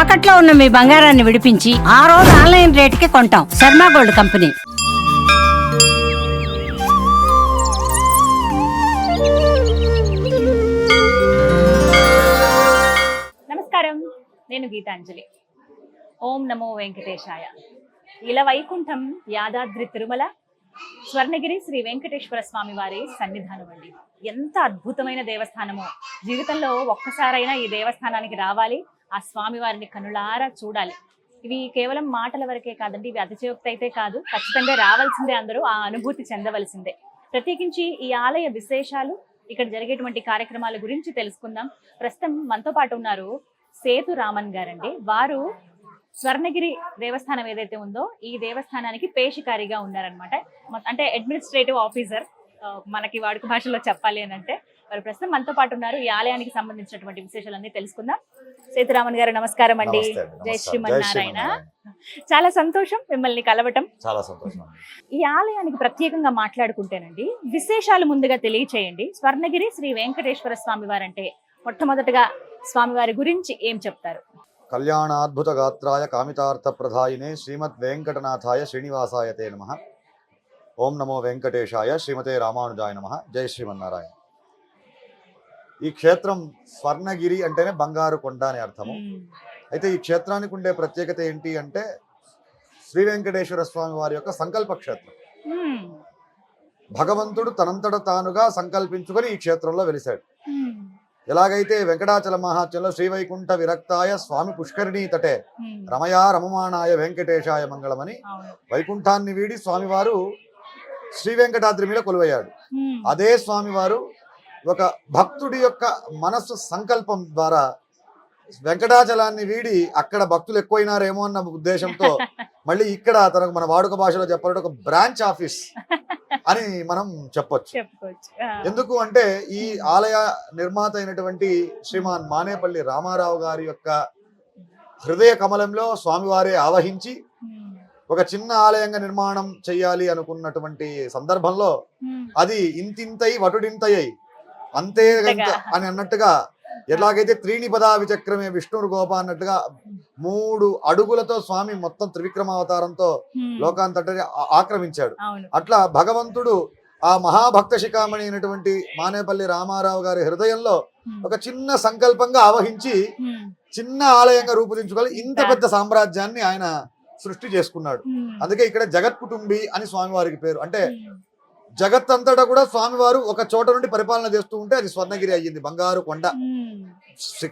తాకట్లో ఉన్న మీ బంగారాన్ని విడిపించి ఆ రోజు ఆన్లైన్ రేటుకి కొంటాం. Sharma gold company. నమస్కారం, నేను గీతాంజలి. ఓం నమో వెంకటేశాయ. ఇలా వైకుంఠం యాదాద్రి తిరుమల స్వర్ణగిరి శ్రీ వెంకటేశ్వర స్వామి వారి సన్నిధానం అండి. ఎంత అద్భుతమైన దేవస్థానమో. జీవితంలో ఒక్కసారైనా ఈ దేవస్థానానికి రావాలి, ఆ స్వామి వారిని కనులారా చూడాలి. ఇవి కేవలం మాటల వరకే కాదండి, ఇవి అతిశయోక్తి అయితే కాదు. ఖచ్చితంగా రావాల్సిందే, అందరూ ఆ అనుభూతి చెందవలసిందే. ప్రత్యేకించి ఈ ఆలయ విశేషాలు, ఇక్కడ జరిగేటువంటి కార్యక్రమాల గురించి తెలుసుకుందాం. ప్రస్తుతం మనతో పాటు ఉన్నారు సేతు రామన్ గారండి. వారు స్వర్ణగిరి దేవస్థానం ఏదైతే ఉందో ఈ దేవస్థానానికి పేషికారిగా ఉన్నారనమాట. అంటే అడ్మినిస్ట్రేటివ్ ఆఫీసర్, మనకి వాడుక భాషలో చెప్పాలి అని అంటే. వారు ప్రస్తుతం మనతో పాటు ఉన్నారు. ఈ ఆలయానికి సంబంధించినటువంటి విశేషాలన్నీ తెలుసుకుందాం. సేతురామన్ గారు నమస్కారం అండి. జై శ్రీమన్నారాయణ. చాలా సంతోషం మిమ్మల్ని కలవటం. చాలా సంతోషం. ఈ ఆలయానికి ప్రత్యేకంగా మాట్లాడుకుంటేనండి, విశేషాలు ముందుగా తెలియచేయండి. స్వర్ణగిరి శ్రీ వెంకటేశ్వర స్వామి వారంటే మొట్టమొదటిగా స్వామివారి గురించి ఏం చెప్తారు? కళ్యాణాద్భుత గాత్రాయ కామితార్థ ప్రదాయినే శ్రీమద్ వెంకటనాథాయ శ్రీనివాసాయ తే నమః. ఓం నమో వెంకటేశాయ శ్రీమతే రామానుజాయ నమః. జై శ్రీమన్నారాయణ. ఈ క్షేత్రం స్వర్ణగిరి అంటేనే బంగారు కొండ అని అర్థము. అయితే ఈ క్షేత్రానికి ఉండే ప్రత్యేకత ఏంటి అంటే, శ్రీ వెంకటేశ్వర స్వామి వారి యొక్క సంకల్ప క్షేత్రం. భగవంతుడు తనంతట తానుగా సంకల్పించుకొని ఈ క్షేత్రంలో వెలిశాడు. ఎలాగైతే వెంకటాచల మహాత్యంలో శ్రీవైకుంఠ విరక్తాయ స్వామి పుష్కరిణీ తటే రమయా రమమాణాయ వెంకటేశాయ మంగళమని వైకుంఠాన్ని వీడి స్వామివారు శ్రీ వెంకటాద్రి మీద కొలువయ్యాడు. అదే స్వామివారు ఒక భక్తుడి యొక్క మనస్సు సంకల్పం ద్వారా వెంకటాచలాన్ని వీడి, అక్కడ భక్తులు ఎక్కువైనారేమో అన్న ఉద్దేశంతో మళ్ళీ ఇక్కడ తనకు మన వాడుక భాషలో చెప్పాలంటే ఒక బ్రాంచ్ ఆఫీస్ అని మనం చెప్పొచ్చు. ఎందుకు అంటే ఈ ఆలయ నిర్మాత అయినటువంటి శ్రీమాన్ మానేపల్లి రామారావు గారి యొక్క హృదయ కమలంలో స్వామివారే ఆవహించి ఒక చిన్న ఆలయంగా నిర్మాణం చెయ్యాలి అనుకున్నటువంటి సందర్భంలో అది ఇంతింతై వటుడింతయ్యి అంతే అని అన్నట్టుగా, ఎలాగైతే త్రీణిపదా విచక్రమే విష్ణుడు గోప అన్నట్టుగా 3 అడుగులతో స్వామి మొత్తం త్రివిక్రమావతారంతో లోకాంతటిని ఆక్రమించాడు. అట్లా భగవంతుడు ఆ మహాభక్త శిఖామణి అయినటువంటి మానేపల్లి రామారావు గారి హృదయంలో ఒక చిన్న సంకల్పంగా ఆవహించి చిన్న ఆలయంగా రూపుదించుకోవాలి. ఇంత పెద్ద సామ్రాజ్యాన్ని ఆయన సృష్టి చేసుకున్నాడు. అందుకే ఇక్కడ జగత్ కుటుంబి అని స్వామివారికి పేరు. అంటే జగత్ అంతటా కూడా స్వామివారు ఒక చోట నుండి పరిపాలన చేస్తూ ఉంటే అది స్వర్ణగిరి అయ్యింది, బంగారు కొండ.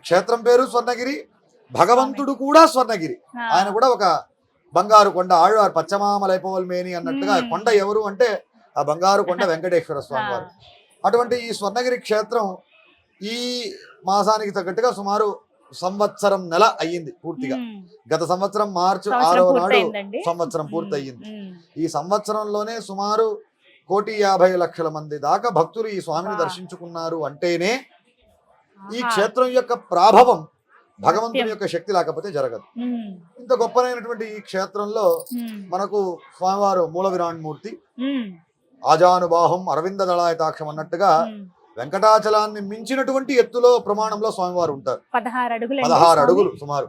క్షేత్రం పేరు స్వర్ణగిరి, భగవంతుడు కూడా స్వర్ణగిరి. ఆయన కూడా ఒక బంగారు కొండ. ఆళ్వారు పచ్చమామలైపోవల్మేని అన్నట్టుగా కొండ ఎవరు అంటే ఆ బంగారు కొండ వెంకటేశ్వర స్వామి వారు. అటువంటి ఈ స్వర్ణగిరి క్షేత్రం ఈ మాసానికి తగ్గట్టుగా సుమారు సంవత్సరం నెల అయ్యింది పూర్తిగా. గత సంవత్సరం మార్చి 6వ నాడు సంవత్సరం పూర్తి అయ్యింది. ఈ సంవత్సరంలోనే సుమారు 1,50,00,000 మంది దాకా భక్తులు ఈ స్వామిని దర్శించుకున్నారు అంటేనే ఈ క్షేత్రం యొక్క ప్రాభవం, భగవంతుని యొక్క శక్తి లేకపోతే జరగదు. ఇంత గొప్పనైనటువంటి ఈ క్షేత్రంలో మనకు స్వామివారు మూల విరాణమూర్తి, ఆజానుబాహం అరవింద దళాయతాక్షం అన్నట్టుగా వెంకటాచలాన్ని మించినటువంటి ఎత్తులో ప్రమాణంలో స్వామివారు ఉంటారు. 16 అడుగులు సుమారు.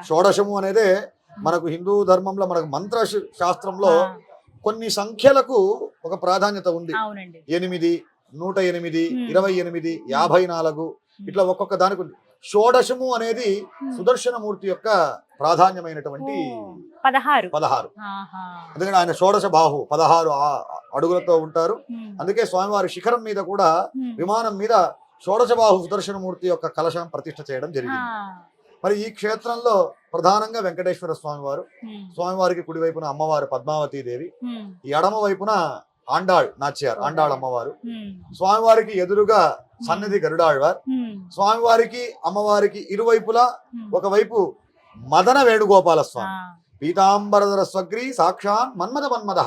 షోడశము అనేదే మనకు హిందూ ధర్మంలో, మనకు మంత్ర శాస్త్రంలో కొన్ని సంఖ్యలకు ఒక ప్రాధాన్యత ఉంది. 8, 108, 28, 54 ఇట్లా ఒక్కొక్క దానికి ఉంది. షోడశము అనేది సుదర్శన మూర్తి యొక్క ప్రాధాన్యమైనటువంటి 16. అందుకని ఆయన షోడశ బాహు 16 అడుగులతో ఉంటారు. అందుకే స్వామివారి శిఖరం మీద కూడా విమానం మీద షోడశ బాహు సుదర్శన మూర్తి యొక్క కలశం ప్రతిష్ఠ చేయడం జరిగింది. మరి ఈ క్షేత్రంలో ప్రధానంగా వెంకటేశ్వర స్వామివారు, స్వామివారికి కుడివైపున అమ్మవారు పద్మావతీ దేవి, ఈ ఎడమ వైపున ఆండాళ్ నాచ్యార్ ఆండాళ్ అమ్మవారు, స్వామివారికి ఎదురుగా సన్నిధి గరుడాళ్వార్, స్వామివారికి అమ్మవారికి ఇరువైపులా ఒకవైపు మదన వేణుగోపాల స్వామి, పీతాంబరధర స్వగ్రి సాక్షాన్ మన్మథ మన్మథ.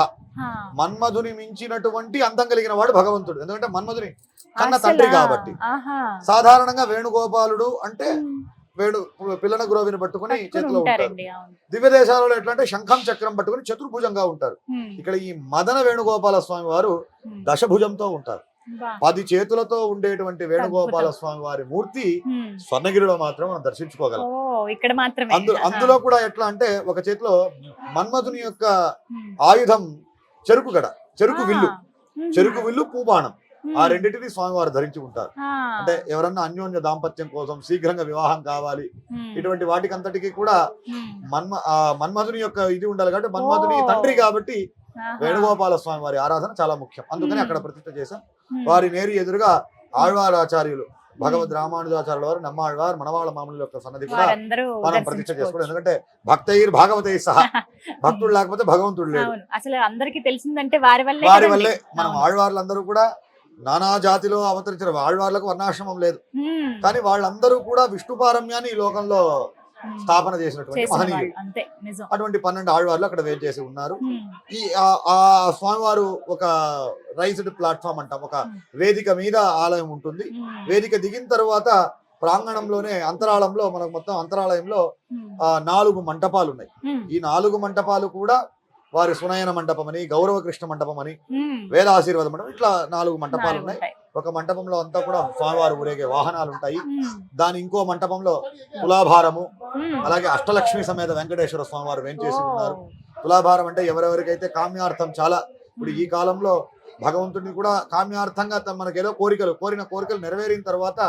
మన్మధుని మించినటువంటి అందం కలిగిన వాడు భగవంతుడు. ఎందుకంటే మన్మధుని కన్న తండ్రి కాబట్టి. సాధారణంగా వేణుగోపాలుడు అంటే పిల్లన గురవిని పట్టుకుని చేతిలో ఉంటారు. దివ్య దేశాలలో ఎట్లా అంటే శంఖం చక్రం పట్టుకుని చతుర్భుజంగా ఉంటారు. ఇక్కడ ఈ మదన వేణుగోపాల స్వామి వారు దశభుజంతో ఉంటారు. బా. 10 చేతులతో ఉండేటువంటి వేణుగోపాల స్వామి వారి మూర్తి స్వర్ణగిరిలో మాత్రం మనం దర్శించుకోగలం. ఇక్కడ మాత్రమే. అందులో కూడా ఎట్లా అంటే ఒక చేతిలో మన్మధుని యొక్క ఆయుధం చెరుకు విల్లు పూబాణం, ఆ రెండింటిని స్వామివారు ధరించి ఉంటారు. అంటే ఎవరన్నా అన్యోన్య దాంపత్యం కోసం శీఘ్రంగా వివాహం కావాలి ఇటువంటి వాటికంతటికి కూడా మన్మధుని యొక్క ఇది ఉండాలి కాబట్టి మన్మధుని తండ్రి కాబట్టి వేణుగోపాల స్వామి వారి ఆరాధన చాలా ముఖ్యం. అందుకని అక్కడ ప్రతిష్ఠ చేశాం. వారి నేరు ఎదురుగా ఆళ్వారాచార్యులు భగవద్ రామానుజాచార్యుల వారు, నమ్మాళ్వారు, మనవాళ్ళ మామూలు యొక్క సన్నది కూడా మనం ప్రతిష్ఠ చేసుకోవడం. ఎందుకంటే భక్తైర్ భాగవతై సహా, భక్తుడు లేకపోతే భగవంతుడు లేడు. అసలు అందరికి తెలిసిందంటే వారి వల్లే మనం ఆళ్వార్లందరూ కూడా నానా జాతిలో అవతరించిన ఆళ్వార్లకు వర్ణాశ్రమం లేదు, కానీ వాళ్ళందరూ కూడా విష్ణు పారమ్యాన్ని ఈ లోకంలో స్థాపన చేసినటువంటి మహనీయులు. అటువంటి 12 ఆళ్వార్లు అక్కడ వేరు చేసి ఉన్నారు. ఈ ఆ స్వామివారు ఒక రైజ్డ్ ప్లాట్ఫామ్ అంటాం, ఒక వేదిక మీద ఆలయం ఉంటుంది. వేదిక దిగిన తర్వాత ప్రాంగణంలోనే అంతరాళంలో మనకు మొత్తం అంతరాలయంలో 4 మంటపాలు ఉన్నాయి. ఈ 4 మంటపాలు కూడా వారి సునయన మంటపం అని, గౌరవ కృష్ణ మంటపం అని, వేదాశీర్వాద మంటపం, ఇట్లా 4 మంటపాలు ఉన్నాయి. ఒక మంటపంలో అంతా కూడా స్వామివారు ఊరేగే వాహనాలు ఉంటాయి. దాని ఇంకో మంటపంలో తులాభారము, అలాగే అష్టలక్ష్మి సమేత వెంకటేశ్వర స్వామివారు వేంచేసి ఉన్నారు. తులాభారం అంటే ఎవరెవరికైతే కామ్యార్థం చాలా, ఇప్పుడు ఈ కాలంలో భగవంతుడిని కూడా కామ్యార్థంగా మనకేదో కోరిన కోరికలు నెరవేరిన తర్వాత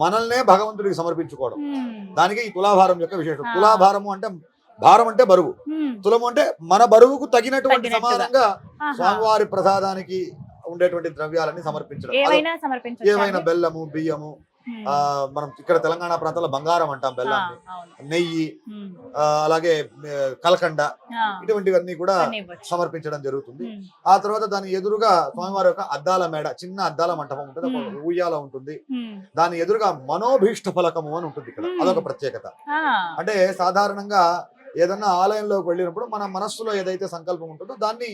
మనల్నే భగవంతుడికి సమర్పించుకోవడం, దానికి ఈ తులాభారం యొక్క విశేషం. తులాభారము అంటే భారం అంటే బరువు, తులము అంటే మన బరువుకు తగినటువంటి సమానంగా స్వామివారి ప్రసాదానికి ఉండేటువంటి ద్రవ్యాలని సమర్పించడం. ఏవైనా బెల్లము, బియ్యము, మనం ఇక్కడ తెలంగాణ ప్రాంతంలో బంగారం అంటాం బెల్లాన్ని, నెయ్యి, అలాగే కలకండ, ఇటువంటివన్నీ కూడా సమర్పించడం జరుగుతుంది. ఆ తర్వాత దాని ఎదురుగా స్వామివారి యొక్క అద్దాల మేడ, చిన్న అద్దాల మంటపం ఉంటుంది, ఒక ఉయ్యాల ఉంటుంది. దాని ఎదురుగా మనోభీష్ట ఫలకము అని ఉంటుంది. ఇక్కడ అదొక ప్రత్యేకత. అంటే సాధారణంగా ఏదన్నా ఆలయంలోకి వెళ్ళినప్పుడు మన మనస్సులో ఏదైతే సంకల్పం ఉంటుందో దాన్ని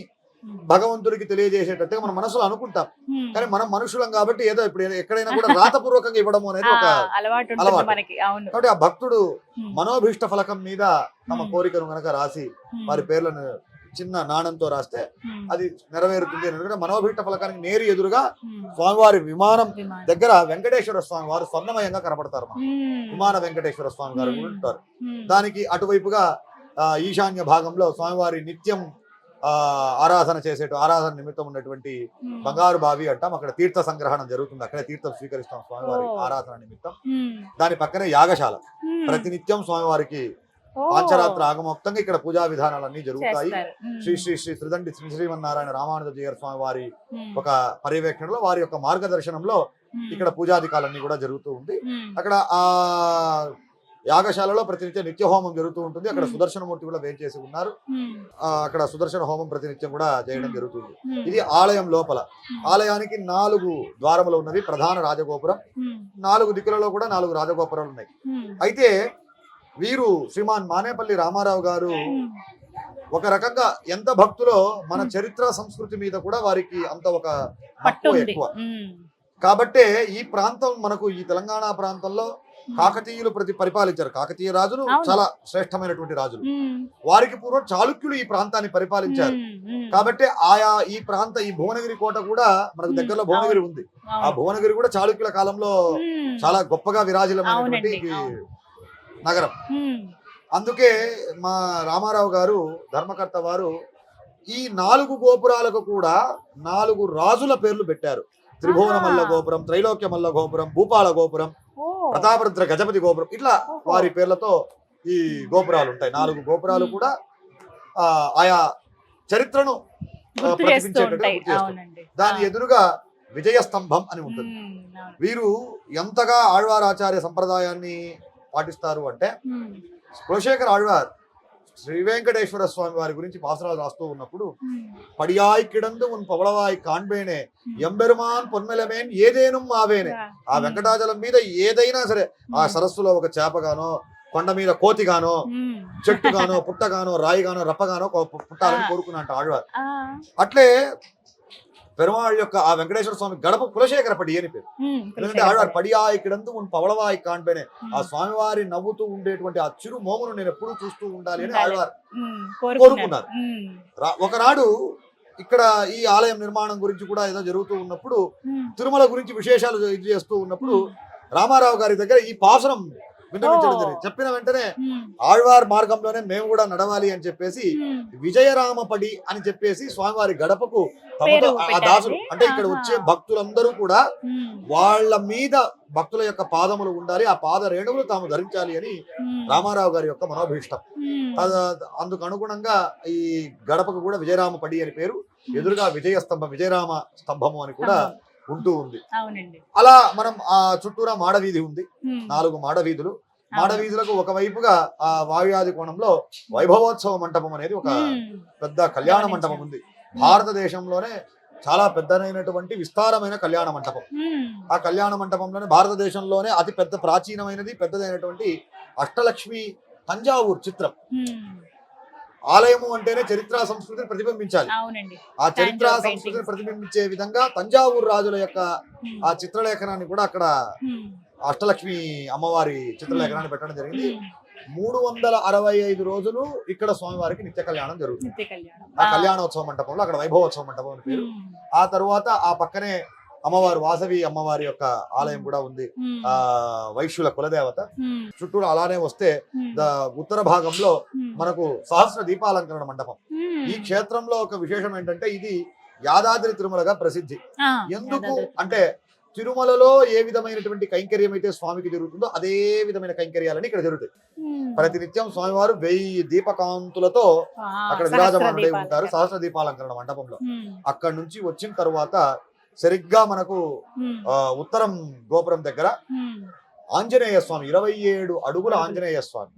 భగవంతుడికి తెలియజేసేటట్టుగా మన మనసులో అనుకుంటాం, కానీ మనం మనుషులం కాబట్టి ఏదో ఇప్పుడు ఎక్కడైనా కూడా రాతపూర్వకంగా ఇవ్వడం అనేది ఒక అలవాటు. కాబట్టి ఆ భక్తుడు మనోభీష్ట ఫలకం మీద తమ కోరికను గనక రాసి వారి పేర్లను చిన్న నాణంతో రాస్తే అది నెరవేరుతుంది. ఎందుకంటే మనోభీష్ట ఫలకానికి నేరు ఎదురుగా స్వామివారి విమానం దగ్గర వెంకటేశ్వర స్వామి వారు స్వర్ణమయంగా కనపడతారు. విమాన వెంకటేశ్వర స్వామి గారు ఉంటారు. దానికి అటువైపుగా ఈశాన్య భాగంలో స్వామివారి నిత్యం ఆరాధన ఆరాధన నిమిత్తం ఉన్నటువంటి బంగారు బావి అంటాం, అక్కడ తీర్థ సంగ్రహణం జరుగుతుంది. అక్కడే తీర్థం స్వీకరిస్తాం స్వామివారి ఆరాధన నిమిత్తం. దాని పక్కనే యాగశాల, ప్రతినిత్యం స్వామివారికి పాంచరాత్ర ఆగమోక్తంగా ఇక్కడ పూజా విధానాలన్నీ జరుగుతాయి. శ్రీ శ్రీ శ్రీ శ్రీదండి శ్రీ శ్రీమన్నారాయణ రామానుజీయర్ స్వామి వారి ఒక పర్యవేక్షణలో, వారి యొక్క మార్గదర్శనంలో ఇక్కడ పూజాధికాలన్నీ కూడా జరుగుతూ ఉంది. అక్కడ ఆ యాగశాలలో ప్రతినిత్యం నిత్య హోమం జరుగుతూ ఉంటుంది. అక్కడ సుదర్శనమూర్తి కూడా వేంచేసి ఉన్నారు. అక్కడ సుదర్శన హోమం ప్రతినిత్యం కూడా చేయడం జరుగుతుంది. ఇది ఆలయం లోపల. ఆలయానికి 4 ద్వారములు ఉన్నవి, ప్రధాన రాజగోపురం. 4 దిక్కులలో కూడా 4 రాజగోపురాలు ఉన్నాయి. అయితే వీరు శ్రీమాన్ మానేపల్లి రామారావు గారు ఒక రకంగా ఎంత భక్తులో మన చరిత్ర సంస్కృతి మీద కూడా వారికి అంత ఒక మక్కువ ఎక్కువ. కాబట్టే ఈ ప్రాంతం మనకు ఈ తెలంగాణ ప్రాంతంలో కాకతీయులు పరిపాలించారు. కాకతీయ రాజులు చాలా శ్రేష్టమైనటువంటి రాజులు. వారికి పూర్వం చాళుక్యులు ఈ ప్రాంతాన్ని పరిపాలించారు. కాబట్టి ఈ ప్రాంత ఈ భువనగిరి కోట కూడా మనకు దగ్గరలో భువనగిరి ఉంది. ఆ భువనగిరి కూడా చాళుక్యుల కాలంలో చాలా గొప్పగా విరాజిల్లమైనటువంటి నగరం. అందుకే మా రామారావు గారు ధర్మకర్త వారు ఈ 4 గోపురాలకు కూడా 4 రాజుల పేర్లు పెట్టారు. త్రిభువన మల్ల గోపురం, త్రైలోక్య మల్ల గోపురం, భూపాల గోపురం, ప్రతాపరుద్ర గజపతి గోపురం, ఇట్లా వారి పేర్లతో ఈ గోపురాలు ఉంటాయి. 4 గోపురాలు కూడా ఆయా చరిత్రను ప్రతిబింబించేటట్టు. దాని ఎదురుగా విజయస్తంభం అని ఉంటుంది. వీరు ఎంతగా ఆళ్వారాచార్య సంప్రదాయాన్ని పాటిస్తారు అంటే, కులశేఖర ఆళ్వార్ శ్రీ వెంకటేశ్వర స్వామి వారి గురించి పాసురాలు రాస్తూ ఉన్నప్పుడు, పడియాయ్ కిడందు ఉన్ పవళవాయ్ కాన్బేనే ఎంబెరుమాన్ పొన్మెలమేన్ ఏదేను ఆవేనే. ఆ వెంకటాచలం మీద ఏదైనా సరే, ఆ సరస్సులో ఒక చేపగానో, కొండ మీద కోతిగానో, చెట్టుగానో, పుట్టగానో, రాయిగానో, రప్పగానో పుట్టాలని కోరుకున్నట్టు ఆళ్వార్. అట్లే పెరుమాళ్ యొక్క ఆ వెంకటేశ్వర స్వామి గడప కులశేఖర పడి అని పేరు. ఎందుకంటే ఆళ్వారు పడియాయ్ కిడందు ఉన్ పవళవాయ్ కాన్బేనే, ఆ స్వామివారి నవ్వుతూ ఉండేటువంటి ఆ చిరు మోమును నేను ఎప్పుడూ చూస్తూ ఉండాలి అని ఆళ్వారు కోరుకున్నారు. ఒకనాడు ఇక్కడ ఈ ఆలయం నిర్మాణం గురించి కూడా ఏదో జరుగుతూ ఉన్నప్పుడు తిరుమల గురించి విశేషాలు ఇది చేస్తూ ఉన్నప్పుడు రామారావు గారి దగ్గర ఈ పాసురం విన్నవించడం జరిగింది. చెప్పిన వెంటనే ఆళ్వార్ మార్గంలోనే మేము కూడా నడవాలి అని చెప్పేసి విజయరామపడి అని చెప్పేసి స్వామివారి గడపకు తమతో ఆ దాసులు అంటే ఇక్కడ వచ్చే భక్తులందరూ కూడా వాళ్ళ మీద భక్తుల యొక్క పాదములు ఉండాలి, ఆ పాద రేణువులు తాము ధరించాలి అని రామారావు గారి యొక్క మనోభీష్టం. అందుకు అనుగుణంగా ఈ గడపకు కూడా విజయరామపడి అని పేరు, ఎదురుగా విజయరామ స్తంభము అని కూడా ఉంటూ ఉంది. అలా మనం ఆ చుట్టూరా మాడవీధి ఉంది, 4 మాడవీధులు. మాడవీధులకు ఒకవైపుగా ఆ వాయుయాది కోణంలో వైభవోత్సవ మంటపం అనేది ఒక పెద్ద కళ్యాణ మంటపం ఉంది. భారతదేశంలోనే చాలా పెద్దనైనటువంటి విస్తారమైన కళ్యాణ మంటపం. ఆ కళ్యాణ మంటపంలోనే భారతదేశంలోనే అతి పెద్ద ప్రాచీనమైనది పెద్దదైనటువంటి అష్టలక్ష్మి తంజావూరు చిత్రం. ఆలయము అంటేనే చరిత్ర సంస్కృతిని ప్రతిబింబించాలి. ఆ చరిత్ర సంస్కృతిని ప్రతిబింబించే విధంగా తంజావూరు రాజుల యొక్క ఆ చిత్రలేఖనాన్ని కూడా అక్కడ అష్టలక్ష్మి అమ్మవారి చిత్రలేఖనాన్ని పెట్టడం జరిగింది. 365 రోజులు ఇక్కడ స్వామివారికి నిత్య కళ్యాణం జరుగుతుంది. ఆ కళ్యాణోత్సవ మంటపంలో అక్కడ వైభవోత్సవ మంటపం అని పేరు. ఆ తరువాత ఆ పక్కనే అమ్మవారు వాసవి అమ్మవారి యొక్క ఆలయం కూడా ఉంది, ఆ వైశ్యుల కులదేవత. చుట్టూరు అలానే వస్తే ఉత్తర భాగంలో మనకు సహస్ర దీపాలంకరణ మండపం. ఈ క్షేత్రంలో ఒక విశేషం ఏంటంటే ఇది యాదాద్రి తిరుమలగా ప్రసిద్ధి. ఎందుకు అంటే తిరుమలలో ఏ విధమైనటువంటి కైంకర్యం అయితే స్వామికి జరుగుతుందో అదే విధమైన కైంకర్యాలని ఇక్కడ జరుగుతాయి. ప్రతినిత్యం స్వామివారు 1000 దీపకాంతులతో అక్కడ విరాజమానులై ఉంటారు సహస్ర దీపాలంకరణ మండపంలో. అక్కడ నుంచి వచ్చిన తర్వాత సరిగ్గా మనకు ఉత్తరం గోపురం దగ్గర ఆంజనేయ స్వామి 27 అడుగుల ఆంజనేయ స్వామి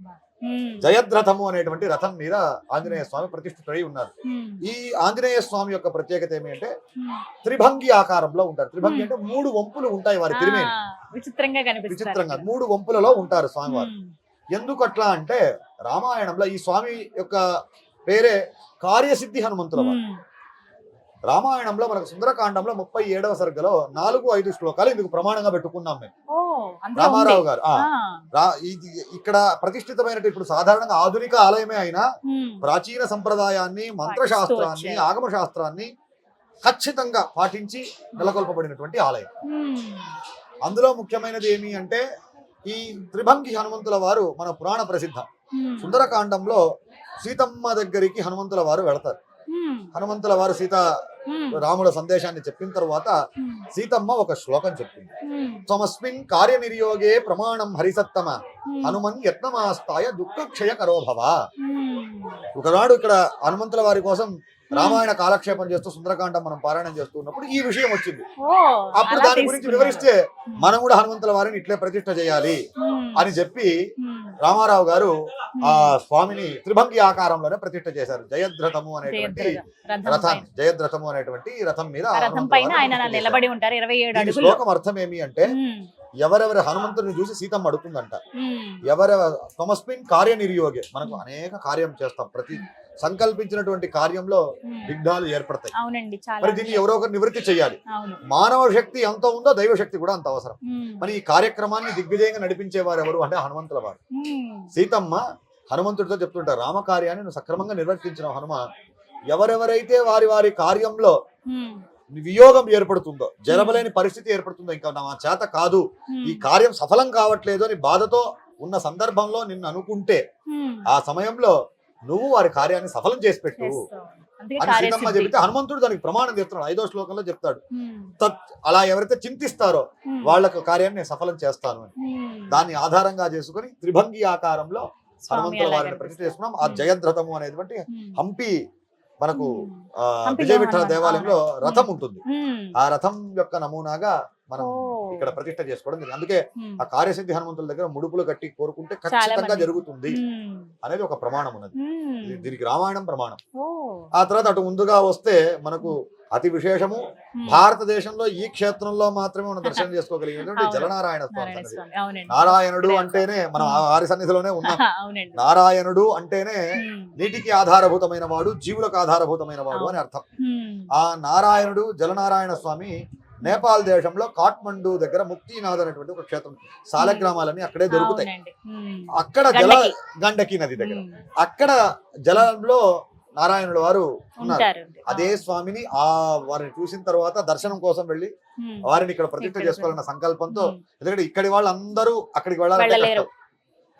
జయద్రథము అనేటువంటి రథం మీద ఆంజనేయ స్వామి ప్రతిష్ఠితుడై ఉన్నారు. ఈ ఆంజనేయ స్వామి యొక్క ప్రత్యేకత ఏమి అంటే త్రిభంగి ఆకారంలో ఉంటారు. త్రిభంగి అంటే 3 వంపులు ఉంటాయి వారి తిరిమేని, విచిత్రంగా 3 వంపులలో ఉంటారు స్వామివారు. ఎందుకు అట్లా అంటే రామాయణంలో ఈ స్వామి యొక్క పేరే కార్యసిద్ధి హనుమంతుల వారు. రామాయణంలో మనకు సుందరకాండంలో 37వ సర్గలో 4-5 శ్లోకాలు ఇందుకు ప్రమాణంగా పెట్టుకున్నాం మేము. రామారావు గారు ఇక్కడ ప్రతిష్ఠితమైన ఇప్పుడు సాధారణంగా ఆధునిక ఆలయమే అయినా ప్రాచీన సంప్రదాయాన్ని, మంత్రశాస్త్రాన్ని, ఆగమ శాస్త్రాన్ని ఖచ్చితంగా పాటించి నెలకొల్పబడినటువంటి ఆలయం. అందులో ముఖ్యమైనది ఏమి అంటే ఈ త్రిభంగి హనుమంతుల వారు మన పురాణ ప్రసిద్ధం. సుందరకాండంలో సీతమ్మ దగ్గరికి హనుమంతుల వారు వెళతారు. హనుమంతుల వారు రాముల సందేశాన్ని చెప్పిన తర్వాత సీతమ్మ ఒక శ్లోకం చెప్పింది. త్వమస్మిన్ కార్యనిర్యోగే ప్రమాణం హరిసత్తమ హనుమన్ యత్నమాస్తాయ దుఃఖక్షయ కరోభవ. ఒకనాడు ఇక్కడ హనుమంతుల వారి కోసం రామాయణ కాలక్షేపం చేస్తూ సుందరకాండం మనం పారాయణం చేస్తున్నప్పుడు ఈ విషయం వచ్చింది. అప్పుడు దాని గురించి వివరిస్తే మనం కూడా హనుమంతుల వారిని ఇట్లే ప్రతిష్ఠ చేయాలి అని చెప్పి రామారావు గారు ఆ స్వామిని త్రిభంగి ఆకారంలోనే ప్రతిష్ఠ చేశారు. జయద్రథము అనేటువంటి రథాన్ని, జయద్రథము అనేటువంటి రథం మీద నిలబడి ఉంటారు. 27 శ్లోకం అర్థం ఏమి అంటే ఎవరెవరి హనుమంతుడిని చూసి సీతమ్మ అడుగుతుందంట, తమస్మిన్ కార్యనిర్యోగే. మనకు అనేక కార్యం చేస్తాం, ప్రతి సంకల్పించినటువంటి కార్యంలో విఘ్నాలు ఏర్పడతాయి. మరి దీన్ని ఎవరో ఒకరు నివృత్తి చేయాలి. మానవ శక్తి ఎంత ఉందో దైవ శక్తి కూడా అంత అవసరం. మరి ఈ కార్యక్రమాన్ని దిగ్విజయంగా నడిపించేవారు ఎవరు అంటే హనుమంతుల వారు. సీతమ్మ హనుమంతుడితో చెప్తుంటారు, రామకార్యాన్ని నువ్వు సక్రమంగా నిర్వర్తించిన హనుమ, ఎవరెవరైతే వారి వారి కార్యంలో వియోగం ఏర్పడుతుందో, జరబలేని పరిస్థితి ఏర్పడుతుందో, ఇంకా నా చేత కాదు, ఈ కార్యం సఫలం కావట్లేదు అని బాధతో ఉన్న సందర్భంలో నిన్ను అనుకుంటే ఆ సమయంలో నువ్వు వారి కార్యాన్ని సఫలం చేసి పెట్టు అని సీతమ్మ చెబితే హనుమంతుడు దానికి ప్రమాణం చేస్తున్నాడు. 5వ శ్లోకంలో చెప్తాడు, అలా ఎవరైతే చింతిస్తారో వాళ్ళకు కార్యాన్ని నేను సఫలం చేస్తాను అని. దాన్ని ఆధారంగా చేసుకుని త్రిభంగి ఆకారంలో హనుమంతుల వారిని ప్రతిష్ఠ చేసుకున్నాం. ఆ జయద్రథము అనేటువంటి హంపి మనకు విజయ విఠల దేవాలయంలో రథం ఉంటుంది. ఆ రథం యొక్క నమూనాగా మనం ఇక్కడ ప్రతిష్ఠ చేసుకోవడం జరిగింది. అందుకే ఆ కార్యసిద్ధి హనుమంతుల దగ్గర ముడుపులు కట్టి కోరుకుంటే ఖచ్చితంగా జరుగుతుంది అనేది ఒక ప్రమాణం ఉన్నది. దీనికి రామాయణం ప్రమాణం. ఆ తర్వాత అటు ముందుగా వస్తే మనకు అతి విశేషము, భారతదేశంలో ఈ క్షేత్రంలో మాత్రమే మనం దర్శనం చేసుకోగలిగినటువంటి జలనారాయణ స్వామి. నారాయణుడు అంటేనే మనం వారి సన్నిధిలోనే ఉన్నాం. నారాయణుడు అంటేనే నీటికి ఆధారభూతమైన వాడు, జీవులకు ఆధారభూతమైన వాడు అని అర్థం. ఆ నారాయణుడు జలనారాయణ స్వామి నేపాల్ దేశంలో కాఠ్మండు దగ్గర ముక్తినాథ్ అనేటువంటి ఒక క్షేత్రం, సాలగ్రామాలన్నీ అక్కడే దొరుకుతాయి. అక్కడ గండకి నది దగ్గర అక్కడ జలంలో నారాయణుల వారు ఉన్నారు. ఉంటారు. అదే స్వామిని వారిని చూసిన తర్వాత దర్శనం కోసం వెళ్ళి వారిని ఇక్కడ ప్రతిష్ఠ చేసుకోవాలన్న సంకల్పంతో, ఎందుకంటే ఇక్కడి వాళ్ళందరూ అక్కడికి వెళ్ళాలంటే వెళ్ళలేరు. కష్టం.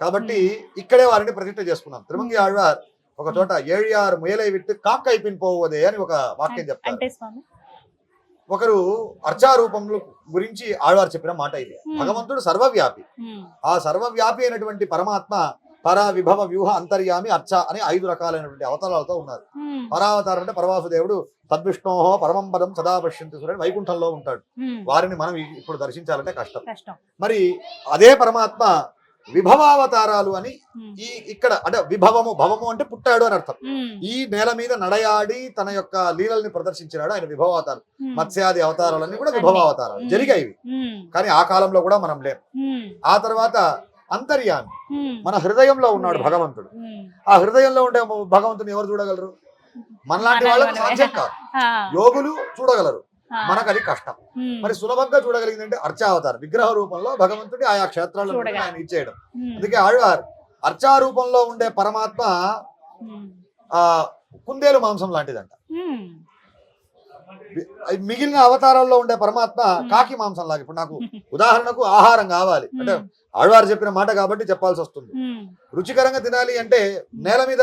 కాబట్టి ఇక్కడే వారిని ప్రతిష్ఠ చేసుకున్నాం. తిరుమంగి ఆళ్వార్ ఒక చోట 7 ముయలై విట్టు కాక్ అయిపోయిన పోవదే అని ఒక వాక్యం చెప్తారు. అంటే స్వామి ఒకరు అర్చారూపముల గురించి ఆళ్వారు చెప్పిన మాట ఇది. భగవంతుడు సర్వవ్యాపి. ఆ సర్వవ్యాపి అయినటువంటి పరమాత్మ పర విభవ వ్యూహ అంతర్యామి అర్చ అని 5 రకాలైనటువంటి అవతారాలతో ఉన్నారు. పరావతారం అంటే పరవాసుదేవుడు తద్విష్ణోహో పరమం పదం సదా పశ్యంతి సూర్యుడు వైకుంఠంలో ఉంటాడు. వారిని మనం ఇప్పుడు దర్శించాలంటే కష్టం. మరి అదే పరమాత్మ విభవావతారాలు అని ఇక్కడ అంటే భవము అంటే పుట్టాడు అని అర్థం. ఈ నేల మీద నడయాడి తన యొక్క లీలల్ని ప్రదర్శించినాడు ఆయన విభవావతారం. మత్స్యాది అవతారాలన్నీ కూడా విభవావతారాలు జరిగాయి. కానీ ఆ కాలంలో కూడా మనం లేం. ఆ తర్వాత అంతర్యామి, మన హృదయంలో ఉన్నాడు భగవంతుడు. ఆ హృదయంలో ఉండే భగవంతుని ఎవరు చూడగలరు? మనలాంటి వాళ్ళకి సాధ్యం కాదు. యోగులు చూడగలరు, మనకు అది కష్టం. మరి సులభంగా చూడగలిగిందంటే అర్చావతారం, విగ్రహ రూపంలో భగవంతుడి ఆయా క్షేత్రాల్లో ఆయన ఇచ్చేయడం. అందుకే ఆళ్వార్ అర్చా రూపంలో ఉండే పరమాత్మ కుందేలు మాంసం లాంటిదంట. మిగిలిన అవతారాల్లో ఉండే పరమాత్మ కాకి మాంసం లాగా. ఇప్పుడు నాకు ఉదాహరణకు ఆహారం కావాలి అంటే ఆళ్వారు చెప్పిన మాట కాబట్టి చెప్పాల్సి వస్తుంది. రుచికరంగా తినాలి అంటే నేల మీద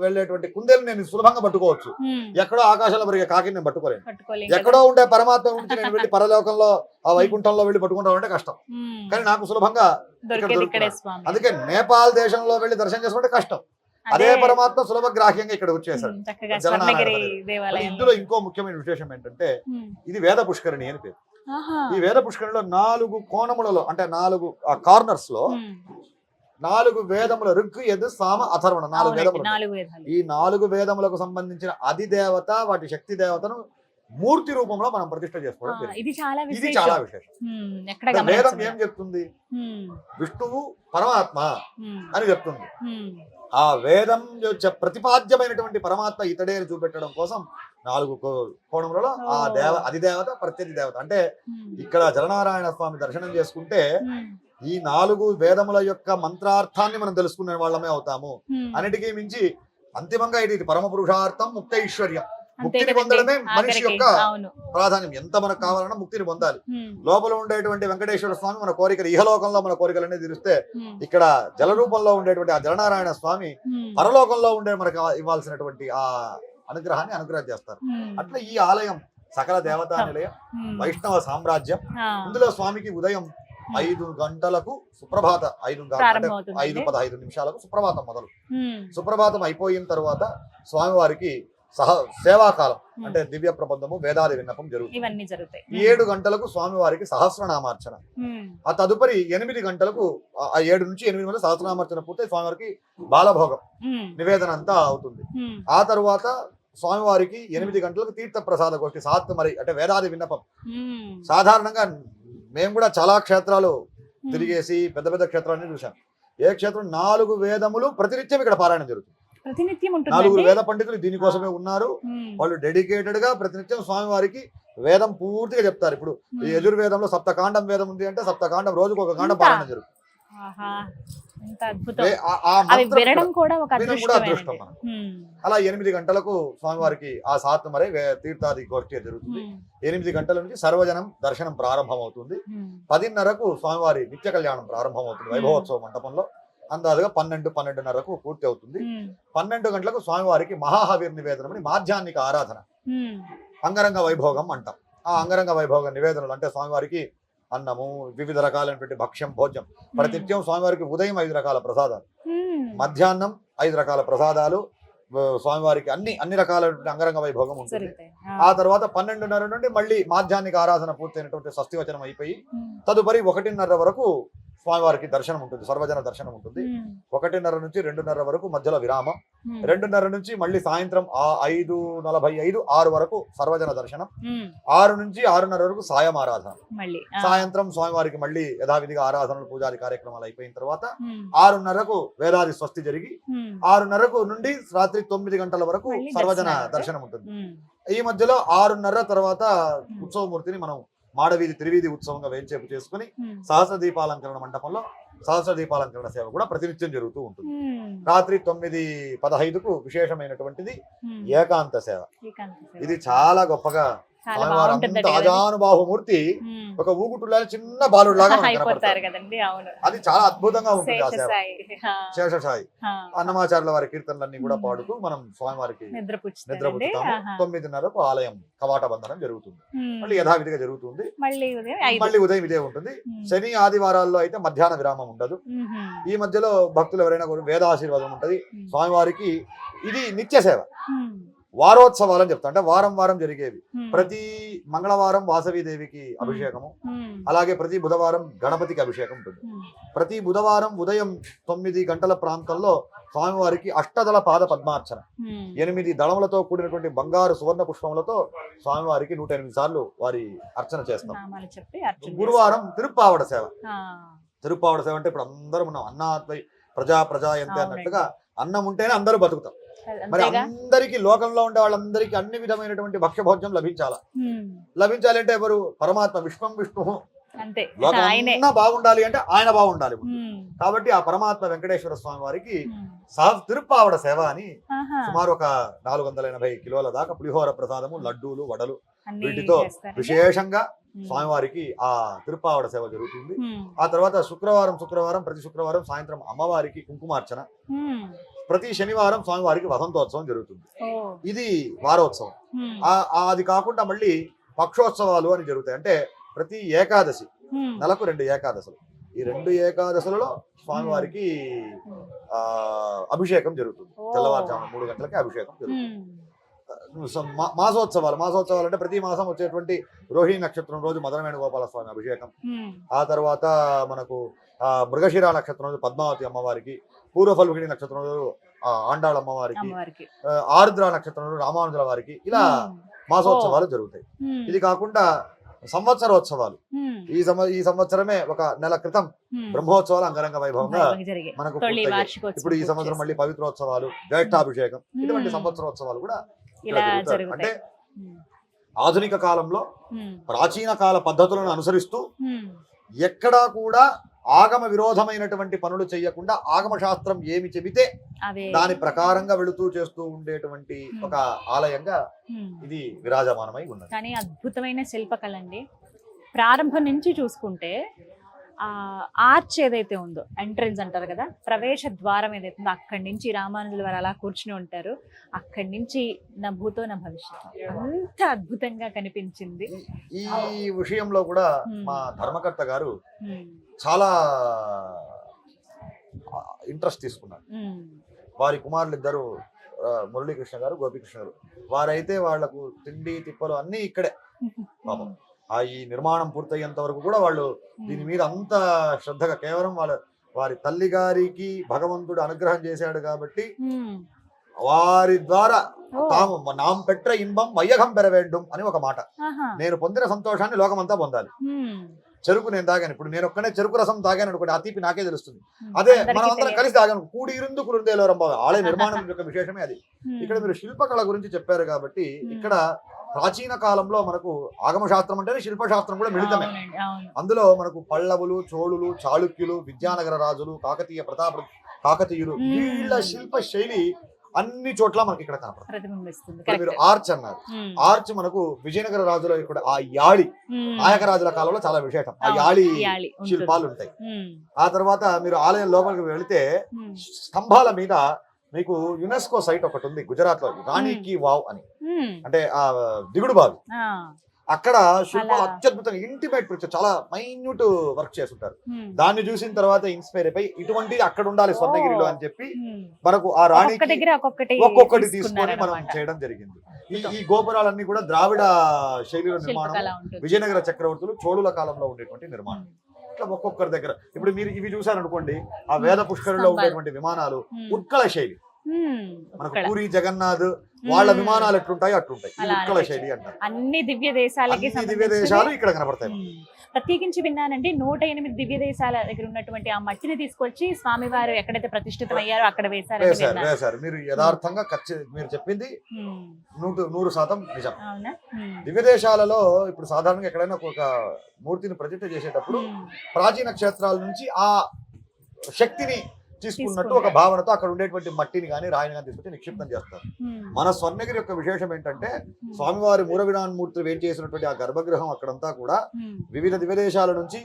వెళ్ళేటువంటి కుందేలు నేను సులభంగా పట్టుకోవచ్చు. ఎక్కడో ఆకాశంలో పెరిగే కాకి నేను పట్టుకోలేను. ఎక్కడో ఉండే పరమాత్మ గురించి నేను వెళ్ళి పరలోకంలో ఆ వైకుంఠంలో వెళ్ళి పట్టుకుంటాం అంటే కష్టం. కానీ నాకు సులభంగా ఇక్కడ దొరుకుతుంది. అందుకే నేపాల్ దేశంలో వెళ్ళి దర్శనం చేసుకుంటే కష్టం. అదే పరమాత్మ సులభ గ్రాహ్యంగా ఇక్కడ వచ్చేసాడు. ఇందులో ఇంకో ముఖ్యమైన విశేషం ఏంటంటే ఇది వేద పుష్కరిణి అని పేరు. ఈ వేద పుష్కరిణిలో 4 కోణములలో అంటే 4 కార్నర్స్ లో 4 వేదముల ఋగ్ యజు సామ అథర్వణ 4 వేదములు. ఈ 4 వేదములకు సంబంధించిన అధిదేవత వాటి శక్తి దేవతను మూర్తి రూపంలో మనం ప్రతిష్ఠ చేసుకోవడం ఇది చాలా విశేషం. వేదం ఏం చెప్తుంది? విష్ణువు పరమాత్మ అని చెప్తుంది. ఆ వేదం ప్రతిపాద్యమైనటువంటి పరమాత్మ ఇతడే చూపెట్టడం కోసం 4 కోణములలో ఆ అధిదేవత ప్రత్యధి దేవత. అంటే ఇక్కడ జలనారాయణ స్వామి దర్శనం చేసుకుంటే ఈ 4 వేదముల యొక్క మంత్రార్థాన్ని మనం తెలుసుకునే వాళ్ళమే అవుతాము. అన్నిటికీ మించి అంతిమంగా ఇది పరమ పురుషార్థం ముక్త ఐశ్వర్యం. ముక్తిని పొందడమే మనిషి యొక్క ప్రాధాన్యం. ఎంత మనకు కావాలన్నా ముక్తిని పొందాలి. లోపల ఉండేటువంటి వెంకటేశ్వర స్వామి మన కోరికలు ఇహలోకంలో మన కోరికలన్నీ తీరుస్తే ఇక్కడ జల రూపంలో ఉండేటువంటి ఆ జలనారాయణ స్వామి పరలోకంలో ఉండే మనకు ఇవ్వాల్సినటువంటి ఆ అనుగ్రహాన్ని అనుగ్రహం చేస్తారు. అట్లా ఈ ఆలయం సకల దేవతా నిలయం, వైష్ణవ సామ్రాజ్యం. ఇందులో స్వామికి ఉదయం 5 గంటలకు సుప్రభాత 5:15 నిమిషాలకు సుప్రభాతం మొదలు. సుప్రభాతం అయిపోయిన తర్వాత స్వామివారికి సేవాకాలం అంటే దివ్య ప్రబంధము వేదాది విన్నపం జరుగుతుంది. 7 గంటలకు స్వామివారికి సహస్రనామార్చన. ఆ తదుపరి 8 గంటలకు 7 నుంచి 8 వరకు సహస్రనామార్చన పూర్తి స్వామివారికి బాలభోగం నివేదన అంతా అవుతుంది. ఆ తరువాత స్వామివారికి 8 గంటలకు తీర్థ ప్రసాద గోష్ఠి సాత్మరి అంటే వేదాది విన్నపం. సాధారణంగా మేము కూడా చాలా క్షేత్రాలు తిరిగేసి పెద్ద పెద్ద క్షేత్రాన్ని చూసాం. ఏ క్షేత్రం 4 వేదములు ప్రతినిత్యం ఇక్కడ పారాయణం జరుగుతుంది. 4 వేద పండితులు దీనికోసమే ఉన్నారు. వాళ్ళు డెడికేటెడ్ గా ప్రతినిత్యం స్వామివారికి వేదం పూర్తిగా చెప్తారు. ఇప్పుడు ఈ యజుర్వేదంలో సప్తకాండం వేదం ఉంది అంటే సప్తకాండం రోజుకు ఒక కాండం పారాయణం జరుగుతుంది. అదృష్టం. అలా 8 గంటలకు స్వామివారికి ఆ సాత్మరే తీర్థాది గోష్ఠి జరుగుతుంది. 8 గంటల నుంచి సర్వజనం దర్శనం ప్రారంభం అవుతుంది. 10:30కు స్వామివారి నిత్య కళ్యాణం ప్రారంభం అవుతుంది వైభవోత్సవ మండపంలో. అందాజుగా 12:30కు పూర్తి అవుతుంది. 12 గంటలకు స్వామివారికి మహాహవీర్ నివేదనం అని మాధ్యాన్నిక ఆరాధన అంగరంగ వైభోగం అంటాం. ఆ అంగరంగ వైభోగ నివేదనలు అంటే స్వామివారికి అన్నము, వివిధ రకాలైనటువంటి భక్ష్యం, భోజ్యం. ప్రతినిత్యం స్వామివారికి ఉదయం 5 రకాల ప్రసాదాలు, మధ్యాహ్నం 5 రకాల ప్రసాదాలు. స్వామివారికి అన్ని రకాలైనటువంటి అంగరంగ వైభోగం ఉంటుంది. ఆ తర్వాత 12:30 నుండి మళ్ళీ మాధ్యాన్నిక ఆరాధన పూర్తయినటువంటి స్వస్తివచనం అయిపోయి తదుపరి 1:30 వరకు స్వామివారికి దర్శనం ఉంటుంది, సర్వజన దర్శనం ఉంటుంది. 1:30 నుంచి 2:30 వరకు మధ్యలో విరామం. 2:30 నుంచి మళ్ళీ సాయంత్రం 5:45, 6 వరకు సర్వజన దర్శనం. 6 నుంచి 6:30 వరకు సాయం ఆరాధన. సాయంత్రం స్వామివారికి మళ్ళీ యథావిధిగా ఆరాధనలు, పూజాది కార్యక్రమాలు అయిపోయిన తర్వాత 6:30కు వేదాది స్వస్తి జరిగి 6:30 నుండి రాత్రి 9 గంటల వరకు సర్వజన దర్శనం ఉంటుంది. ఈ మధ్యలో 6:30 తర్వాత ఉత్సవమూర్తిని మనం మాడవీధి తిరువీధి ఉత్సవంగా వేంచేపు చేసుకుని సహస్ర దీపాలంకరణ మండపంలో సహస్ర దీపాలంకరణ సేవ కూడా ప్రతినిత్యం జరుగుతూ ఉంటుంది. రాత్రి 9:15కు విశేషమైనటువంటిది ఏకాంత సేవ. ఇది చాలా గొప్పగా స్వామివారు అంత అజానుబాహుమూర్తి ఒక ఊగుటులాగా చిన్న బాలుడు లాగా అది చాలా అద్భుతంగా ఉంటుంది ఆ సేవ. శేషసాయి అన్నమాచార్యుల వారి కీర్తనలన్నీ కూడా పాడుతూ మనం స్వామివారికి నిద్రపుచ్చుతాము. 9:30కు ఆలయం కవాట బంధనం జరుగుతుంది. మళ్ళీ యథావిధిగా జరుగుతుంది. మళ్ళీ ఉదయం ఇదే ఉంటుంది. శని ఆదివారాల్లో అయితే మధ్యాహ్న విరామం ఉండదు. ఈ మధ్యలో భక్తులు ఎవరైనా వేదాశీర్వాదం ఉంటది. స్వామివారికి ఇది నిత్య సేవ. వారోత్సవాలు అని చెప్తా, అంటే వారం వారం జరిగేవి. ప్రతి మంగళవారం వాసవీదేవికి అభిషేకము, అలాగే ప్రతి బుధవారం గణపతికి అభిషేకం ఉంటుంది. ప్రతి బుధవారం ఉదయం 9 గంటల ప్రాంతంలో స్వామివారికి అష్టదళ పాద పద్మార్చన, 8 దళములతో కూడినటువంటి బంగారు సువర్ణ పుష్పములతో స్వామివారికి 108 సార్లు వారి అర్చన చేస్తాం. గురువారం తిరుప్పావడ సేవ. తిరుప్పావడ సేవ అంటే ఇప్పుడు అందరూ మనం అన్నాత్వై ప్రజా ఎంతే అన్నట్టుగా అన్నం ఉంటేనే అందరూ బతుకుతాం. మరి అందరికి లోకంలో ఉండే వాళ్ళందరికీ అన్ని విధమైనటువంటి భక్ష్యభోజ్యం లభించాలి అంటే ఎవరు? పరమాత్మ విష్ణు. లోకం బాగుండాలి అంటే ఆయన బాగుండాలి. కాబట్టి ఆ పరమాత్మ వెంకటేశ్వర స్వామి వారికి తిరుప్పావడ సేవ అని సుమారు ఒక 480 కిలోల దాకా పులిహోర ప్రసాదము, లడ్డూలు, వడలు వీటితో విశేషంగా స్వామివారికి ఆ తిరుప్పావడ సేవ జరుగుతుంది. ఆ తర్వాత శుక్రవారం ప్రతి శుక్రవారం సాయంత్రం అమ్మవారికి కుంకుమార్చన, ప్రతి శనివారం స్వామివారికి వసంతోత్సవం జరుగుతుంది. ఇది వారోత్సవం. అది కాకుండా మళ్ళీ పక్షోత్సవాలు అని జరుగుతాయి. అంటే ప్రతి ఏకాదశి, నెలకు 2 ఏకాదశులు. ఈ 2 ఏకాదశులలో స్వామివారికి అభిషేకం జరుగుతుంది. తెల్లవారుజామున 3 గంటలకి అభిషేకం జరుగుతుంది. మాసోత్సవాలు అంటే ప్రతి మాసం వచ్చేటువంటి రోహిణి నక్షత్రం రోజు మదన వేణుగోపాల స్వామి అభిషేకం. ఆ తర్వాత మనకు మృగశిర నక్షత్రం రోజు పద్మావతి అమ్మవారికి, పూర్వఫల్గుని నక్షత్రం రోజు ఆండాళ్ అమ్మవారికి, ఆరుద్ర నక్షత్రం రోజు రామానుజుల వారికి, ఇలా మాసోత్సవాలు జరుగుతాయి. ఇది కాకుండా సంవత్సరోత్సవాలు. ఈ సంవత్సరమే ఒక నెల క్రితం బ్రహ్మోత్సవాలు అంగరంగ వైభవంగా మనకు ఇప్పుడు ఈ సంవత్సరం మళ్ళీ పవిత్రోత్సవాలు, జ్యేష్ఠాభిషేకం, ఇటువంటి సంవత్సరోత్సవాలు కూడా అంటే ఆధునిక కాలంలో ప్రాచీన కాల పద్ధతులను అనుసరిస్తూ ఎక్కడా కూడా ఆగమ విరోధమైనటువంటి పనులు చేయకుండా ఆగమ శాస్త్రం ఏమి చెబితే దాని ప్రకారంగా వెళుతూ చేస్తూ ఉండేటువంటి ఒక ఆలయంగా ఇది విరాజమానమై ఉన్నది. కానీ అద్భుతమైన శిల్పకళ అండి. ప్రారంభం నుంచి చూసుకుంటే ఆర్చ్ ఏదైతే ఉందో, ఎంట్రన్స్ అంటారు కదా, ప్రవేశ ద్వారం ఏదైతే ఉందో, అక్కడి నుంచి రామానుజుల వారు అలా కూర్చుని ఉంటారు. అక్కడి నుంచి నా భూతో నా భవిష్యత్తు అంత అద్భుతంగా కనిపించింది. ఈ విషయంలో కూడా మా ధర్మకర్త గారు చాలా ఇంట్రెస్ట్ తీసుకున్నారు. వారి కుమారులు ఇద్దరు, మురళీకృష్ణ గారు, గోపీకృష్ణ గారు, వారైతే వాళ్లకు తిండి తిప్పలు అన్నీ ఇక్కడే. పాపం ఈ నిర్మాణం పూర్తయ్యేంత వరకు కూడా వాళ్ళు దీని మీద అంత శ్రద్ధగా, కేవలం వారి తల్లి గారికి భగవంతుడు అనుగ్రహం చేశాడు కాబట్టి వారి ద్వారా తాము నాం పెట్ర ఇంబం వైయగం పెరవేండం అని ఒక మాట. నేను పొందిన సంతోషాన్ని లోకమంతా పొందాలి. చెరుకు నేను తాగాను, ఇప్పుడు నేను ఒక్కనే చెరుకు రసం తాగాను అనుకోండి, ఆ తీపి నాకే తెలుస్తుంది. అదే మనం అందరం కలిసి తాగాను, కూడి ఇరుందు కురుందేలో రంభ ఆలయ నిర్మాణం యొక్క విశేషమే అది. ఇక్కడ మీరు శిల్పకళ గురించి చెప్పారు కాబట్టి ఇక్కడ ప్రాచీన కాలంలో మనకు ఆగమశాస్త్రం అంటేనే శిల్పశాస్త్రం కూడా మిళితమే. అందులో మనకు పల్లవులు, చోళులు, చాళుక్యులు, విద్యానగర రాజులు, కాకతీయులు, వీళ్ళ శిల్ప శైలి అన్ని చోట్ల మనకి ఇక్కడ కనపడుతుంది. మీరు ఆర్చ్ అన్నారు. ఆర్చ్ మనకు విజయనగర రాజుల ఇక్కడ ఆ యాళి నాయక రాజుల కాలంలో చాలా విశేషం. ఆ యాళి శిల్పాలు ఉంటాయి. ఆ తర్వాత మీరు ఆలయం లోపలికి వెళితే స్తంభాల మీద మీకు యునెస్కో సైట్ ఒకటి ఉంది గుజరాత్ లో, రాణి కి వావ్ అని, అంటే ఆ దిగుడు బావి. అక్కడ శిల్పాలు అత్యద్భుతంగా ఇంటిమేట్ పిక్చర్, చాలా మైన్యూట్ వర్క్ చేస్తుంటారు. దాన్ని చూసిన తర్వాత ఇన్స్పైర్ అయిపోయి ఇటువంటి అక్కడ ఉండాలి స్వర్ణగిరిలో అని చెప్పి మనకు ఆ రాణికి ఒక్కొక్కటి తీసుకొని మనం చేయడం జరిగింది. ఈ గోపురాలన్నీ కూడా ద్రావిడ శైలిలో నిర్మాణం, విజయనగర చక్రవర్తులు చోళుల కాలంలో ఉండేటువంటి నిర్మాణం. ఇట్లా ఒక్కొక్కరి దగ్గర ఇప్పుడు మీరు ఇవి చూసారనుకోండి, ఆ వేద పుష్కరిలో ఉండేటువంటి విమానాలు ఉత్కళ శైలి. మనకు పూరి జగన్నాథ్ వాళ్ళ విమానాలు ఎట్లుంటాయి అట్లుంటాయి, ఉత్కళ శైలి అంటారు. అన్ని దివ్య దేశాలు ఇక్కడ కనపడతాయి. ప్రత్యేకించి విన్నానండి, 108 దివ్య దేశాల దగ్గర ఉన్నటువంటి ఆ మట్టిని తీసుకొచ్చి స్వామివారు ఎక్కడైతే ప్రతిష్ఠితం అయ్యారో అక్కడ వేశారు. మీరు యథార్థంగా మీరు చెప్పింది 100% నిజం. దివ్య దేశాలలో ఇప్పుడు సాధారణంగా ఎక్కడైనా ఒక మూర్తిని ప్రతిష్ఠ చేసేటప్పుడు ప్రాచీన క్షేత్రాల నుంచి ఆ శక్తిని తీసుకున్నట్టు ఒక భావనతో అక్కడ ఉండేటువంటి మట్టిని కానీ రాయిని కానీ తీసుకొచ్చి నిక్షిప్తం చేస్తారు. మన స్వర్ణగిరి యొక్క విశేషం ఏంటంటే స్వామివారి మూలవిరాన్మూర్తులు వేం చేసినటువంటి ఆ గర్భగృహం అక్కడంతా కూడా వివిధ దివ్యదేశాల నుంచి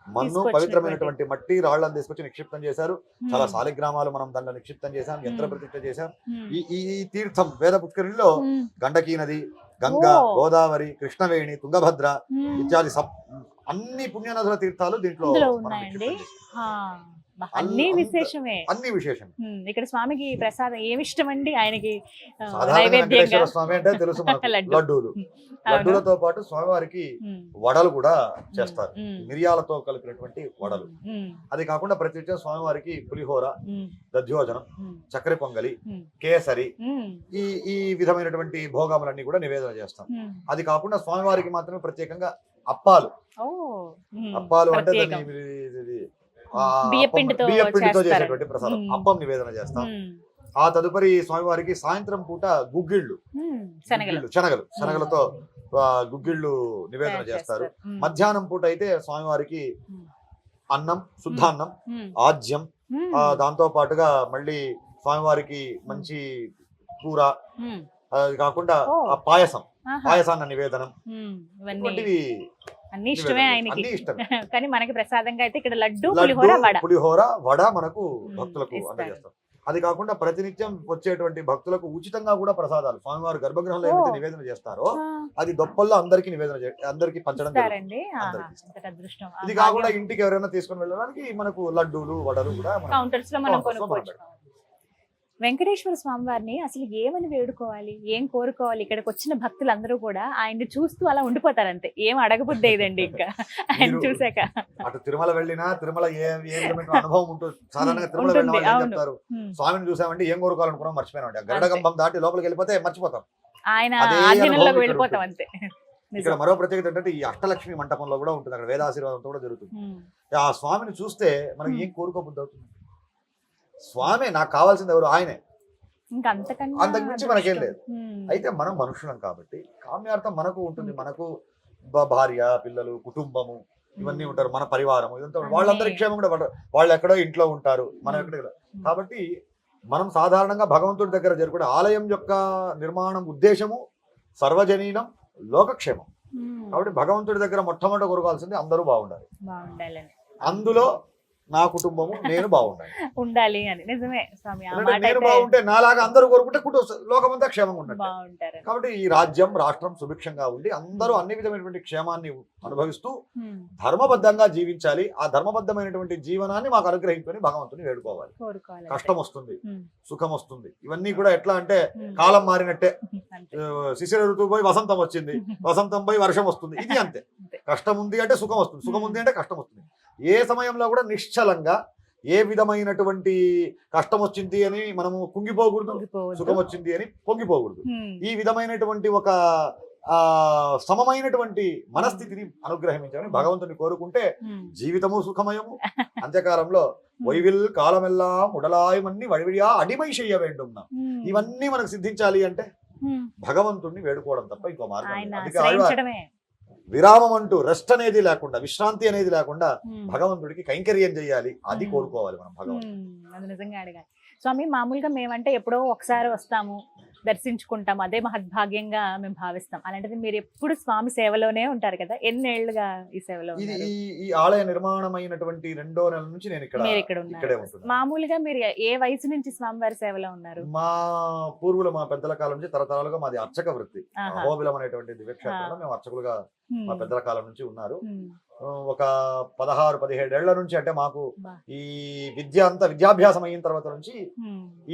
మన్ను పవిత్రమైనటువంటి మట్టి రాళ్లను తీసుకొచ్చి నిక్షిప్తం చేశారు. చాలా సాలిగ్రామాలు మనం దాంట్లో నిక్షిప్తం చేశాం, యంత్ర ప్రతిష్ఠ చేశాం. ఈ తీర్థం వేద పుష్కరిణిలో గండకీ నది, గంగా, గోదావరి, కృష్ణవేణి, తుంగభద్ర ఇత్యాది అన్ని పుణ్యనదుల తీర్థాలు దీంట్లో అన్ని విశేషమే. అన్ని విశేషం. ఇక్కడ స్వామికి ప్రసాదం ఏమి ఇష్టం అండి? ఆయనకి వెంకటేశ్వర స్వామి అంటే తెలుసు లడ్డూలు. లడ్డూలతో పాటు స్వామివారికి వడలు కూడా చేస్తారు, మిరియాలతో కలిపినటువంటి వడలు. అది కాకుండా ప్రతినిత్యం స్వామివారికి పులిహోర, దధ్యోజనం, చక్కెర పొంగలి, కేసరి ఈ విధమైనటువంటి భోగములన్నీ కూడా నివేదన చేస్తాం. అది కాకుండా స్వామివారికి మాత్రమే ప్రత్యేకంగా అప్పాలు. అప్పాలు అంటే బియ్యపిండితో చేసేటువంటి ప్రసాదం అప్పం నివేదన చేస్తాం. ఆ తదుపరి స్వామివారికి సాయంత్రం పూట గుగ్గిళ్ళు, శనగలతో గుగ్గిళ్ళు నివేదన చేస్తారు. మధ్యాహ్నం పూట అయితే స్వామివారికి అన్నం, శుద్ధాన్నం, ఆజ్యం, దాంతో పాటుగా మళ్ళీ స్వామివారికి మంచి కూర, అది కాకుండా పాయసాన్న నివేదనం, అన్ని ఇష్టమే ఆయనకి. కానీ మనకి ప్రసాదంగా అయితే ఇక్కడ లడ్డు, పులిహోర, వడ మనకు భక్తులకు అందజేస్తాం. అది కాకుండా ప్రతినిత్యం వచ్చేటువంటి భక్తులకు ఉచితంగా కూడా ప్రసాదాలు స్వామివారి గర్భగృహంలో ఏమైతే నివేదన చేస్తారో అది దొప్పల్లో అందరికి నివేదన అందరికి పంచడం. ఇది కాకుండా ఇంటికి ఎవరైనా తీసుకుని వెళ్ళడానికి మనకు లడ్డూలు, వడలు కూడా కౌంటర్స్ లో మనం కొనుక్కోవచ్చు. వెంకటేశ్వర స్వామి వారిని అసలు ఏమని వేడుకోవాలి, ఏం కోరుకోవాలి? ఇక్కడికి వచ్చిన భక్తులందరూ కూడా ఆయన్ని చూస్తూ అలా ఉండిపోతారు, అంతే. ఏం అడగబుద్ధి అయ్యిందండి ఇంకా ఆయన చూసాక. అటు తిరుమల వెళ్ళినా తిరుమల ఏ అనుభవం ఉంటుంది. సాధారణంగా తిరుమల వెళ్ళిన చెప్తారు, స్వామిని చూసామంటే ఏం కోరుకోవాలనుకున్నాం మర్చిపోయినా గరుడగంభం దాటి లోపలికి వెళ్ళిపోతే మర్చిపోతాం, ఆయన ఆధీనంలోకి వెళ్ళిపోతాం అంతే. ఇక్కడ మరో ప్రత్యేకత ఏంటంటే ఈ అష్టలక్ష్మి మంటపంలో కూడా ఉంటుంది, అక్కడ వేదాశీర్వాదంతో కూడా జరుగుతుంది. ఆ స్వామిని చూస్తే మనకి ఏం కోరుకోబుద్ధి అవుతుంది? స్వామి నాకు కావాల్సింది ఎవరు? ఆయనే, అంతకు మించి మనకేం లేదు. అయితే మనం మనుషులం కాబట్టి కామ్యార్థం మనకు ఉంటుంది. మనకు భార్య, పిల్లలు, కుటుంబము ఇవన్నీ ఉంటారు, మన పరివారము ఇదంతా. వాళ్ళందరి క్షేమం కూడా వాళ్ళు ఎక్కడో ఇంట్లో ఉంటారు, మనం ఎక్కడ. కాబట్టి మనం సాధారణంగా భగవంతుడి దగ్గర జరుగుతున్న ఆలయం యొక్క నిర్మాణం ఉద్దేశము సర్వజనీనం, లోకక్షేమం. కాబట్టి భగవంతుడి దగ్గర మొట్టమొదటి కోరుకోవాల్సింది అందరూ బాగుండాలి. అందులో నా కుటుంబము నేను ఉండాలి అని. నిజమే స్వామి, నేను బాగుంటే నాలాగా అందరూ కోరుకుంటే లోకమంతా క్షేమంగా ఉంటారు. కాబట్టి ఈ రాజ్యం, రాష్ట్రం సుభిక్షంగా ఉండి అందరూ అన్ని విధమైనటువంటి క్షేమాన్ని అనుభవిస్తూ ధర్మబద్ధంగా జీవించాలి. ఆ ధర్మబద్ధమైనటువంటి జీవనాన్ని మాకు అనుగ్రహించుకొని భగవంతుని వేడుకోవాలి. కష్టం వస్తుంది, సుఖం వస్తుంది, ఇవన్నీ కూడా ఎట్లా అంటే కాలం మారినట్టే. శిశిర ఋతువు పోయి వసంతం వచ్చింది, వసంతం పోయి వర్షం వస్తుంది, ఇది అంతే. కష్టం ఉంది అంటే సుఖం వస్తుంది, సుఖం ఉంది అంటే కష్టం వస్తుంది. ఏ సమయంలో కూడా నిశ్చలంగా ఏ విధమైనటువంటి కష్టం వచ్చింది అని మనము కుంగిపోకూడదు, సుఖం వచ్చింది అని పొంగిపోకూడదు. ఈ విధమైనటువంటి ఒక సమమైనటువంటి మనస్థితిని అనుగ్రహించాలని భగవంతుని కోరుకుంటే జీవితము సుఖమయము. అంత్యకాలంలో వైవిల్ కాలమెల్లా ఉడలాయమన్ని వడివిడియా అడిమై చెయ్య వేండున్నా, ఇవన్నీ మనకు సిద్ధించాలి అంటే భగవంతుణ్ణి వేడుకోవడం తప్ప ఇంకో మార్గం. అందుకే విరామం అంటూ రెస్ట్ అనేది లేకుండా, విశ్రాంతి అనేది లేకుండా భగవంతుడికి కైంకర్యం చేయాలి, అది కోరుకోవాలి మనం భగవంతుడు. అది నిజంగా అడగాలి స్వామి. మామూలుగా మేమంటే ఎప్పుడో ఒకసారి వస్తాము, దర్శించుకుంటాం, అదే మహద్భాగ్యంగా మేము భావిస్తాం. అలాంటిది మీరు ఎప్పుడు స్వామి సేవలోనే ఉంటారు కదా, ఎన్నేళ్లుగా ఈ సేవలో? ఈ ఆలయ నిర్మాణమైనటువంటి 2వ నెల నుంచి నేను ఇక్కడే ఉంటున్నాను. మామూలుగా మీరు ఏ వయసు నుంచి స్వామివారి సేవలో ఉన్నారు? మా పూర్వులు, మా పెద్దల కాలం నుంచి తరతరాలుగా మాది అర్చక వృత్తి. అహోబిలం అనేటువంటి దివ్యక్షేత్రంలో మేము అర్చకులుగా మా పెద్దల కాలం నుంచి ఉన్నారు. ఒక 16-17 ఏళ్ల నుంచి, అంటే మాకు ఈ విద్యాభ్యాసం అయిన తర్వాత నుంచి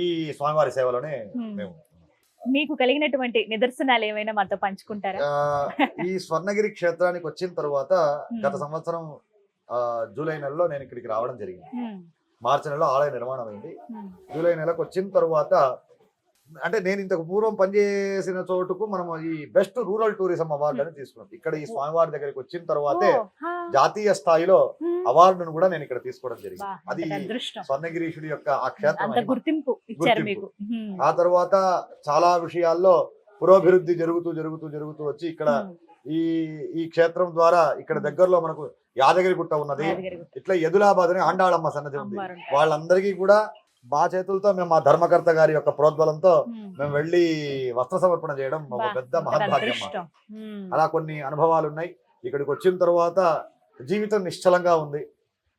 ఈ స్వామివారి సేవలోనే మేము. మీకు కలిగినటువంటి నిదర్శనాలు ఏమైనా మాతో పంచుకుంటారా? ఈ స్వర్ణగిరి క్షేత్రానికి వచ్చిన తర్వాత గత సంవత్సరం జూలై నెలలో నేను ఇక్కడికి రావడం జరిగింది. మార్చి నెలలో ఆలయ నిర్మాణం అయింది. జూలై నెలకు వచ్చిన తర్వాత, అంటే నేను ఇంతకు పూర్వం పనిచేసిన చోటుకు మనం ఈ బెస్ట్ రూరల్ టూరిజం అవార్డు అని తీసుకున్నాం. ఇక్కడ ఈ స్వామివారి దగ్గరికి వచ్చిన తర్వాతే జాతీయ స్థాయిలో అవార్డును కూడా నేను ఇక్కడ తీసుకోవడం జరిగింది. అది స్వర్ణగిరీశుడి యొక్క ఆ క్షేత్రం గుర్తింపు. ఆ తర్వాత చాలా విషయాల్లో పురోభివృద్ధి జరుగుతూ వచ్చి ఇక్కడ ఈ క్షేత్రం ద్వారా ఇక్కడ దగ్గరలో మనకు యాదగిరిగుట్ట ఉన్నది, యాదగిరిగుట్ట. ఇట్లా ఎదులాబాద్ అని ఆండాళమ్మ సన్నది ఉంది. అమ్మవారు ఉంటారు. వాళ్ళందరికీ కూడా మా చేతులతో మేము మా ధర్మకర్త గారి యొక్క ప్రోద్బలంతో ఉమ్. మేము వెళ్ళి వస్త్ర సమర్పణ చేయడం ఒక బా, పెద్ద ఎంత మహద్భాగ్యం. అదృష్టం. ఉమ్. అలా కొన్ని అనుభవాలు ఉన్నాయి. ఇక్కడికి వచ్చిన తర్వాత జీవితం నిశ్చలంగా ఉంది,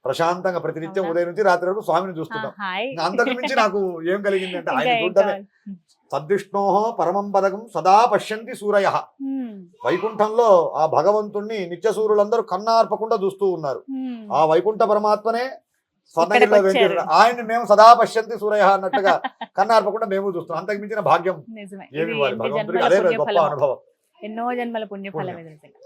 ప్రశాంతంగా ప్రతినిత్యం అవునా? ఉదయం నుంచి రాత్రి వరకు స్వామిని చూస్తున్నాం. హాయ్. ఇంకా అంతకు మించి నాకు ఏం కలిగింది అంటే ఆయన ఇంకా ఏం చూడటమే. కావాలి? సద్విష్ణో పరమం పదకం సదా పశ్యంతి సూరయ. ఉమ్. వైకుంఠంలో ఆ భగవంతుణ్ణి నిత్య సూర్యులందరూ కన్నార్పకుండా చూస్తూ ఉన్నారు. ఉమ్. ఆ వైకుంఠ పరమాత్మనే స్వర్ణగిరిలో ఇక్కడికి వచ్చారు. వెంకటేశ్వరుడు ఆయన్ని మేము సదా పశ్యంతి సూరయ అన్నట్టుగా కన్నార్పకుండా మేము చూస్తున్నాం. అంతకు మించిన భాగ్యం నిజమే. ఏమి ఇది ఇవ్వాలి ఎన్ని భగవంతుడికి? జన్మల అదే గొప్ప పుణ్యఫలమో. అనుభవం. ఎన్నో జన్మల పుణ్యఫలం ఇది నిజంగా.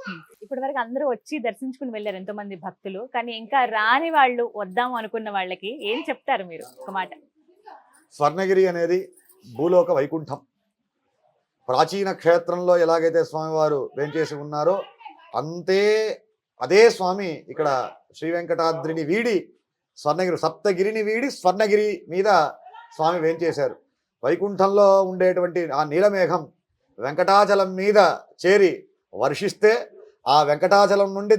ఇప్పటి వరకు అందరూ వచ్చి దర్శించుకుని వెళ్ళారు ఎంతో మంది భక్తులు, కానీ ఇంకా రాని వాళ్ళు, వద్దాం అనుకున్న వాళ్ళకి ఏం చెప్తారు మీరు ఒక మాట? స్వర్ణగిరి అనేది భూలోక వైకుంఠం. ప్రాచీన క్షేత్రంలో ఎలాగైతే స్వామివారు వేంచేసి ఉన్నారో అదే స్వామి ఇక్కడ శ్రీ వెంకటాద్రిని వీడి స్వర్ణగిరి, సప్తగిరిని వీడి స్వర్ణగిరి మీద స్వామి వేంచేశారు. వైకుంఠంలో ఉండేటువంటి ఆ నీలమేఘం వెంకటాచలం మీద చేరి వర్షిస్తే ఆ వెంకటాచలం నుండి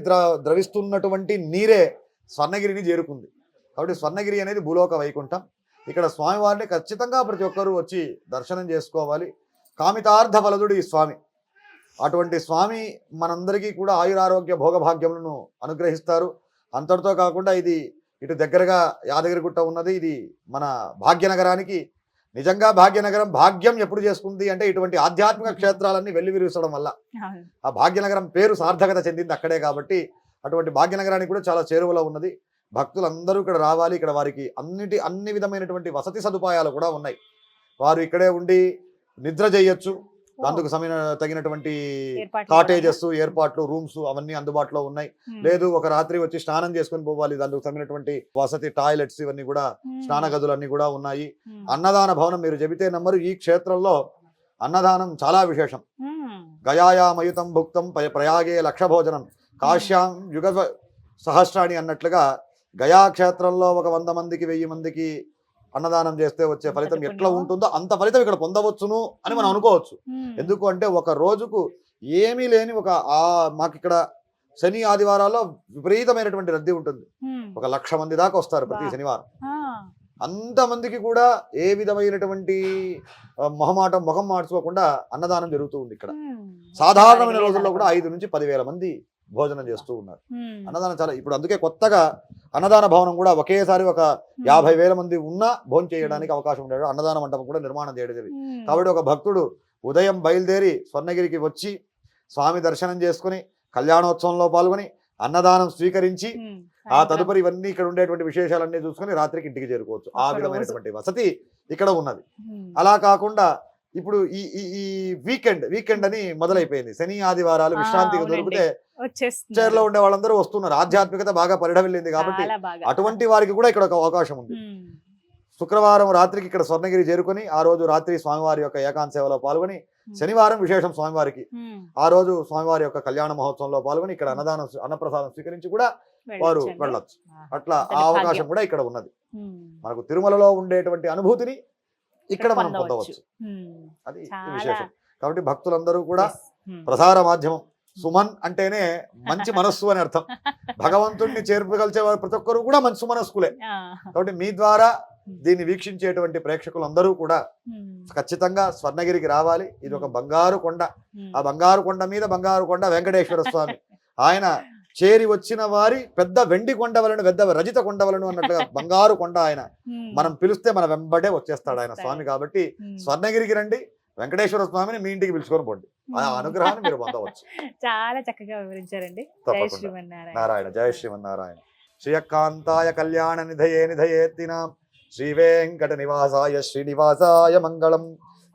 ద్రవిస్తున్నటువంటి నీరే స్వర్ణగిరిని చేరుకుంది. కాబట్టి స్వర్ణగిరి అనేది భూలోక వైకుంఠం. ఇక్కడ స్వామివారిని ఖచ్చితంగా ప్రతి ఒక్కరూ వచ్చి దర్శనం చేసుకోవాలి. కామితార్థ ఫలదుడు ఈ స్వామి. అటువంటి స్వామి మనందరికీ కూడా ఆయురారోగ్య భోగభాగ్యములను అనుగ్రహిస్తారు. అంతటితో కాకుండా ఇది ఇటు దగ్గరగా యాదగిరిగుట్ట ఉన్నది. ఇది మన భాగ్యనగరానికి నిజంగా భాగ్యనగరం భాగ్యం ఎప్పుడు చేసుకుంది అంటే ఇటువంటి ఆధ్యాత్మిక క్షేత్రాలన్నీ వెల్లివిరుసడం వల్ల. ఆ భాగ్యనగరం పేరు సార్థకత చెందింది అక్కడే. కాబట్టి అటువంటి భాగ్యనగరానికి కూడా చాలా చేరువలో ఉన్నది. భక్తులందరూ ఇక్కడ రావాలి. ఇక్కడ వారికి అన్ని విధమైనటువంటి వసతి సదుపాయాలు కూడా ఉన్నాయి. వారు ఇక్కడే ఉండి నిద్ర చేయొచ్చు. అందుకు తగినటువంటి కాటేజెస్, ఏర్పాట్లు, రూమ్స్ అవన్నీ అందుబాటులో ఉన్నాయి. లేదు ఒక రాత్రి వచ్చి స్నానం చేసుకుని పోవాలి, అందుకు తగినటువంటి వసతి టాయిలెట్స్ ఇవన్నీ కూడా, స్నాన గదులన్నీ కూడా ఉన్నాయి. అన్నదాన భవనం మీరు చెబితే నమ్మరు. ఈ క్షేత్రంలో అన్నదానం చాలా విశేషం. గయాయామయుతం భుక్తం ప్రయాగే లక్ష భోజనం కాశ్యాం యుగ సహస్రాణి అన్నట్లుగా గయా క్షేత్రంలో ఒక 100 మందికి 1000 మందికి అన్నదానం చేస్తే వచ్చే ఫలితం ఎట్లా ఉంటుందో అంత ఫలితం ఇక్కడ పొందవచ్చును అని మనం అనుకోవచ్చు. ఎందుకు అంటే ఒక రోజుకు ఏమీ లేని మాకు ఇక్కడ శని ఆదివారాల్లో విపరీతమైనటువంటి రద్దీ ఉంటుంది. 1,00,000 మంది దాకా వస్తారు ప్రతి శనివారం. అంతమందికి కూడా ఏ విధమైనటువంటి ముఖం మార్చుకోకుండా అన్నదానం జరుగుతూ ఉంది ఇక్కడ. సాధారణమైన రోజుల్లో కూడా 5 నుంచి 10,000 మంది భోజనం చేస్తూ ఉన్నారు. అన్నదానం చాలా ఇప్పుడు అందుకే కొత్తగా అన్నదాన భవనం కూడా ఒకేసారి ఒక 50,000 మంది ఉన్నా భోజనం చేయడానికి అవకాశం ఉండేది. అన్నదాన మండపం కూడా నిర్మాణం చేయడం జరిగింది. కాబట్టి ఒక భక్తుడు ఉదయం బయలుదేరి స్వర్ణగిరికి వచ్చి స్వామి దర్శనం చేసుకుని కళ్యాణోత్సవంలో పాల్గొని అన్నదానం స్వీకరించి ఆ తదుపరి ఇవన్నీ ఇక్కడ ఉండేటువంటి విశేషాలన్నీ చూసుకుని రాత్రికి ఇంటికి చేరుకోవచ్చు. ఆ విధమైనటువంటి వసతి ఇక్కడ ఉన్నది. అలా కాకుండా ఇప్పుడు ఈ వీకెండ్ అని మొదలైపోయింది. శని ఆదివారాలు విశ్రాంతిగా దొరికితే చైర్లో ఉండే వాళ్ళందరూ వస్తున్నారు. ఆధ్యాత్మికత బాగా పరిఢవిల్లింది కాబట్టి అటువంటి వారికి కూడా ఇక్కడ ఒక అవకాశం ఉంది. శుక్రవారం రాత్రికి ఇక్కడ స్వర్ణగిరి చేరుకొని ఆ రోజు రాత్రి స్వామివారి యొక్క ఏకాంత సేవలో పాల్గొని, శనివారం విశేషం స్వామివారికి, ఆ రోజు స్వామివారి యొక్క కళ్యాణ మహోత్సవంలో పాల్గొని ఇక్కడ అన్నప్రసాదం స్వీకరించి కూడా వారు వెళ్ళొచ్చు. అట్లా ఆ అవకాశం కూడా ఇక్కడ ఉన్నది. మనకు తిరుమలలో ఉండేటువంటి అనుభూతిని ఇక్కడ మనం పొందవచ్చు. అది విశేషం. కాబట్టి భక్తులందరూ కూడా ప్రసార మాధ్యమం సుమన్ అంటేనే మంచి మనస్సు అని అర్థం. భగవంతుడిని చేర్పగలిచే వారు ప్రతి ఒక్కరు కూడా మంచి సుమనస్కులే. కాబట్టి మీ ద్వారా దీన్ని వీక్షించేటువంటి ప్రేక్షకులందరూ కూడా ఖచ్చితంగా స్వర్ణగిరికి రావాలి. ఇది ఒక బంగారు కొండ. ఆ బంగారు కొండ మీద బంగారు కొండ వెంకటేశ్వర స్వామి. ఆయన చేరి వచ్చిన వారి పెద్ద వెండి కొండవలను, పెద్ద రజిత కొండవలను అన్నట్లుగా బంగారు కొండ ఆయన. మనం పిలిస్తే మన వెంబడే వచ్చేస్తాడు ఆయన స్వామి. కాబట్టి స్వర్ణగిరికి రండి, వెంకటేశ్వర స్వామిని మీ ఇంటికి పిలుచుకొని పోండి. ఆ అనుగ్రహాన్ని మీరు పొందవచ్చు. చాలా చక్కగా వివరించారండి. నారాయణ జయ శ్రీమన్నారాయణ. శ్రీయకాంతాయ కళ్యాణ నిధయేత్తినాం శ్రీ వెంకట నివాసాయ శ్రీనివాసాయ మంగళం.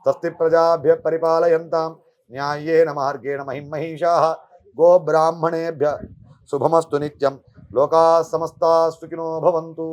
స్వస్తి ప్రజాభ్య పరిపాలయంతాం న్యాయేన మార్గేణ మహిమహీషాః. గో బ్రాహ్మణేభ్య శుభమస్తు నిత్యం. లోకాః సమస్తాః సుఖినో భవంతు.